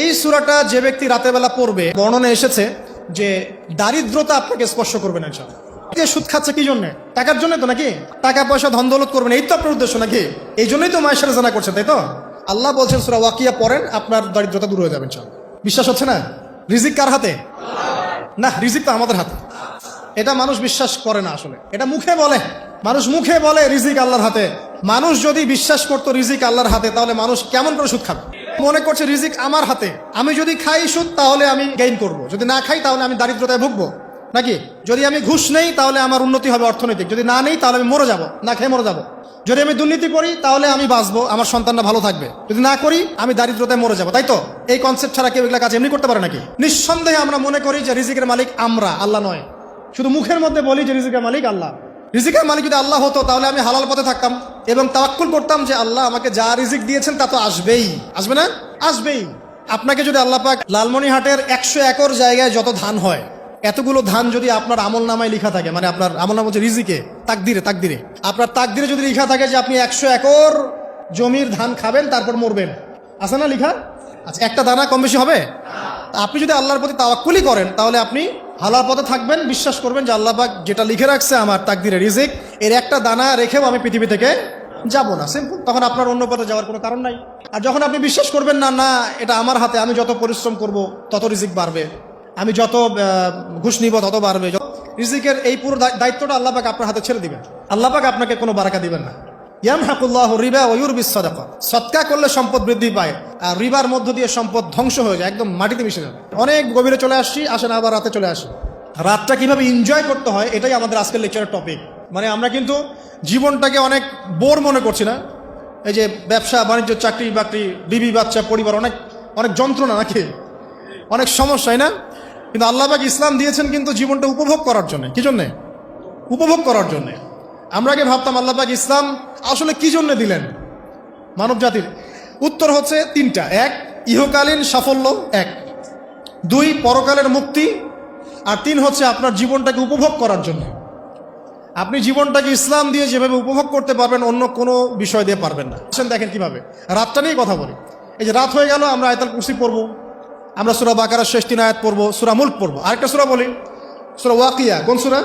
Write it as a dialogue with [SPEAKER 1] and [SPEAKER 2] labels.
[SPEAKER 1] এই সূরাটা যে ব্যক্তি রাতের বেলা পড়বে, বর্ণনা এসেছে যে দারিদ্রতা আপনাকে স্পর্শ করবে না ইনশাআল্লাহ। সুদ খাচ্ছে কি জন্য? টাকার জন্য তো নাকি? টাকা পয়সা ধন দৌলত করবেন, এই তো আপনার উদ্দেশ্য নাকি? এই জন্যই তো মায়ের সাথে জানা করছেন, তাই তো? আল্লাহ বলছেন সূরা ওয়াকিয়া পড়েন, আপনার দারিদ্রতা দূর হয়ে যাবে ইনশাআল্লাহ। বিশ্বাস হচ্ছে না? রিজিক কার হাতে? না, রিজিক তো আমাদের হাতে। এটা মানুষ বিশ্বাস করে না আসলে, এটা মুখে বলে। মানুষ মুখে বলে রিজিক আল্লাহর হাতে। মানুষ যদি বিশ্বাস করতো রিজিক আল্লাহর হাতে, তাহলে মানুষ কেমন করে সুদ খাবে? মনে করছে রিজিক আমার হাতে, আমি যদি খাই সুদ তাহলে আমি গেইন করব, যদি না খাই তাহলে আমি দারিদ্রতায় ভুগবো নাকি? যদি আমি ঘুষ নেই তাহলে আমার উন্নতি হবে অর্থনৈতিক, যদি না নেই তাহলে আমি মরে যাব, না খেয়ে মরে যাব। যদি আমি দুর্নীতি করি তাহলে আমি বাঁচবো, আমার সন্তানরা ভালো থাকবে, যদি না করি আমি দারিদ্রতায় মরে যাব, তাই তো? এই কনসেপ্ট ছাড়া কেউ এগুলা কাজ এমনি করতে পারে নাকি? নিঃসন্দেহে আমরা মনে করি যে রিজিকের মালিক আমরা, আল্লাহ নয়। শুধু মুখের মধ্যে বলি যে রিজিকের মালিক আল্লাহ। রিজিকের মালিক যদি আল্লাহ হতো তাহলে আমি হালাল পথে থাকতাম এবং তাওয়াক্কুল করতাম যে আল্লাহ আমাকে যা রিজিক দিয়েছেন তা তো আসবেই, আসবে না? আসবেই। আপনাকে যদি আল্লাহ পাক লালমনিরহাটের 100 একর জায়গায় যত ধান হয়, এতগুলো ধান যদি আপনার আমল নামায় লেখা থাকে, মানে আপনার আমল নাম হচ্ছে রিজিকে, তাকদিরে আপনার তাকদিরে যদি লেখা থাকে যে আপনি 100 একর জমির ধান খাবেন তারপর মরবেন, আছে না লেখা? আচ্ছা, একটা দানা কম বেশি হবে? আপনি যদি আল্লাহর প্রতি তাওয়াক্কুলই করেন তাহলে আপনি হালাল পথে থাকবেন, বিশ্বাস করবেন যে আল্লাহ পাক যেটা লিখে রাখছে আমার তাকদিরে রিজিক, এর একটা দানা রেখেও আমি পৃথিবী থেকে যাব না, সিম্পল। তখন আপনার অন্য পথে যাওয়ার কোনো কারণ নাই। আর যখন আপনি বিশ্বাস করবেন না, না এটা আমার হাতে, আমি যত পরিশ্রম করব তত রিজিক বাড়বে, আমি যত ঘুষ নিব তত বাড়বে, রিজিকের এই পুরো দায়িত্বটা আল্লাহ পাক আপনার হাতে ছেড়ে দিবেন। আল্লাহ পাক আপনাকে কোনো বারাকা দিবেন না। ইয়ামহাকুল্লাহু রিবা ওয়া ইউরবিস সাদাকা। সদকা করলে সম্পদ বৃদ্ধি পায়, আর রিবার মধ্য দিয়ে সম্পদ ধ্বংস হয়ে যায়, একদম মাটিতে মিশে যায়। অনেক গভীরে চলে আসছি, আসেন আবার রাতে চলে আসি। রাতটা কিভাবে এনজয় করতে হয় এটাই আমাদের আজকের লেকচারের টপিক। মানে আমরা কিন্তু জীবনটাকে অনেক বোর মনে করছি না? এই যে ব্যবসা বাণিজ্য, চাকরি বাকরি, বিবি বাচ্চা, পরিবার, অনেক অনেক যন্ত্রণা নাকি, অনেক সমস্যাই না? কিন্তু আল্লাহ পাক ইসলাম দিয়েছেন কিন্তু জীবনটা উপভোগ করার জন্য। কি জন্যে? উপভোগ করার জন্যে। আমরা আগে ভাবতাম আল্লাহ পাক ইসলাম আসলে কি জন্য দিলেন মানব জাতির? উত্তর হচ্ছে 3টা। 1, ইহকালীন সাফল্য, 1। 2, পরকালের মুক্তি, আর 3 হচ্ছে আপনার জীবনটাকে উপভোগ করার জন্য। আপনি জীবনটাকে ইসলাম দিয়ে যেভাবে উপভোগ করতে পারবেন অন্য কোনো বিষয় দিয়ে পারবেন না। দেখেন কিভাবে, রাতটা নিয়ে কথা বলি। এই যে রাত হয়ে গেল, আমরা আয়াতুল কুরসি পড়বো, আমরা সূরা বাকারার শেষ 3 আয়াত পড়বো, সূরা মুলক পড়বো, আরেকটা সূরা বলি সূরা ওয়াকিয়া। কোন সূরা?